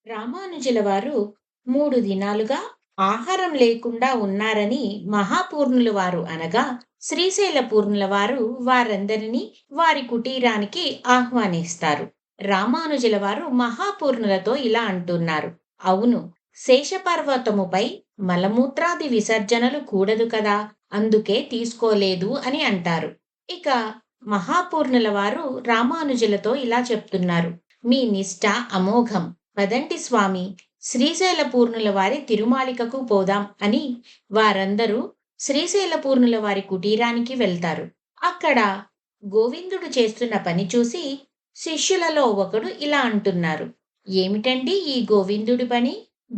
రామానుజుల వారు 3 దినాలుగా ఆహారం లేకుండా ఉన్నారని మహాపూర్ణుల వారు అనగా శ్రీశైల పూర్ణుల వారు వారందరినీ వారి కుటీరానికి ఆహ్వానిస్తారు. రామానుజుల వారు మహాపూర్ణులతో ఇలా అంటున్నారు. అవును, శేషపర్వతముపై మలమూత్రాది విసర్జనలు కూడదు కదా, అందుకే తీసుకోలేదు అని అంటారు. ఇక మహాపూర్ణుల వారు రామానుజులతో ఇలా చెప్తున్నారు. మీ నిష్ఠ అమోఘం. పదండి స్వామి, శ్రీశైల పూర్ణుల వారి తిరుమాలికకు పోదాం అని వారందరూ శ్రీశైల పూర్ణుల వారి కుటీరానికి వెళ్తారు. అక్కడ గోవిందుడు చేస్తున్న పని చూసి శిష్యులలో ఒకడు ఇలా అంటున్నారు. ఏమిటండి ఈ గోవిందుడి పని?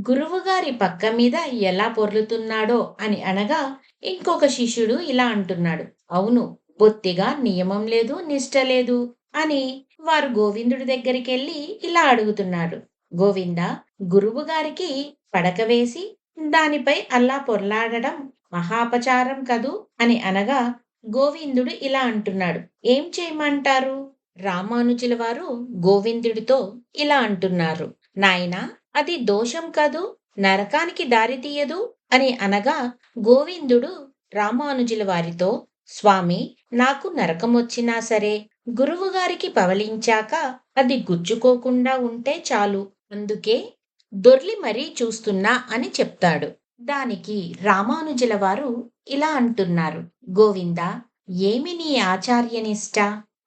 గురువుగారి పక్క మీద ఎలా పొర్లుతున్నాడో అని అనగా ఇంకొక శిష్యుడు ఇలా అంటున్నాడు. అవును, బొత్తిగా నియమం లేదు, నిష్ట లేదు అని వారు గోవిందుడి దగ్గరికెళ్ళి ఇలా అడుగుతున్నాడు. గోవింద, గురువుగారికి పడక వేసి దానిపై అల్లా పొర్లాడడం మహాపచారం కదూ అని అనగా గోవిందుడు ఇలా అంటున్నాడు. ఏం చేయమంటారు? రామానుజుల వారు గోవిందుడితో ఇలా అంటున్నారు. నాయనా, అది దోషం కదూ, నరకానికి దారి తీయదు అని అనగా గోవిందుడు రామానుజుల వారితో, స్వామి, నాకు నరకమొచ్చినా సరే గురువుగారికి పవలించాక అది గుచ్చుకోకుండా ఉంటే చాలు, అందుకే దొర్లి మరీ చూస్తున్నా అని చెప్తాడు. దానికి రామానుజుల వారు ఇలా అంటున్నారు. గోవిందా, ఏమి నీ ఆచార్యనిష్ట?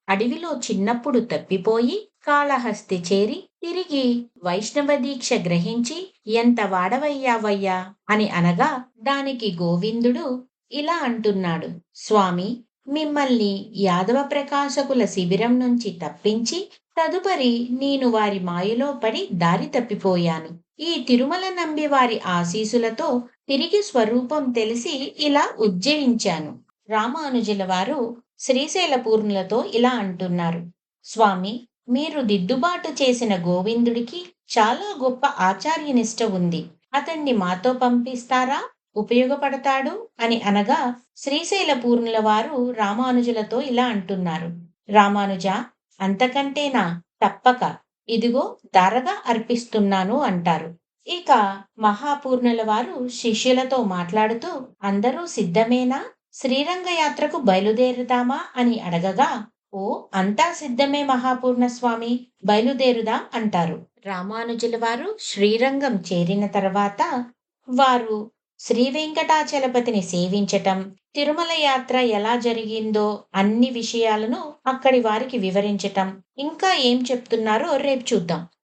అడవిలో చిన్నప్పుడు తప్పిపోయి కాళహస్తి చేరి తిరిగి వైష్ణవ దీక్ష గ్రహించి ఎంత వాడవయ్యావయ్యా అని అనగా దానికి గోవిందుడు ఇలా అంటున్నాడు. స్వామి, మిమ్మల్ని యాదవ ప్రకాశకుల శిబిరం నుంచి తప్పించి తదుపరి నేను వారి మాయలో పడి దారి తప్పిపోయాను. ఈ తిరుమల నంబి వారి ఆశీసులతో తిరిగి స్వరూపం తెలిసి ఇలా ఉజ్జయించాను. రామానుజుల వారు శ్రీశైల పూర్ణులతో ఇలా అంటున్నారు. స్వామి, మీరు దిద్దుబాటు చేసిన గోవిందుడికి చాలా గొప్ప ఆచార్యనిష్ట ఉంది. అతన్ని మాతో పంపిస్తారా? ఉపయోగపడతాడు అని అనగా శ్రీశైల పూర్ణుల వారు రామానుజులతో ఇలా అంటున్నారు. రామానుజ, అంతకంటేనా? తప్పక, ఇదిగో ధారగా అర్పిస్తున్నాను అంటారు. ఇక మహాపూర్ణుల వారు శిష్యులతో మాట్లాడుతూ, అందరూ సిద్ధమేనా? శ్రీరంగ యాత్రకు బయలుదేరుదామా అని అడగగా, ఓ, అంతా సిద్ధమే మహాపూర్ణ స్వామి, బయలుదేరుదాం అంటారు. రామానుజుల వారు శ్రీరంగం చేరిన తర్వాత వారు శ్రీ వెంకటాచలపతిని సేవించటం, తిరుమల యాత్ర ఎలా జరిగిందో అన్ని విషయాలను అక్కడి వారికి వివరించటం, ఇంకా ఏం చెప్తున్నారో రేపు చూద్దాం.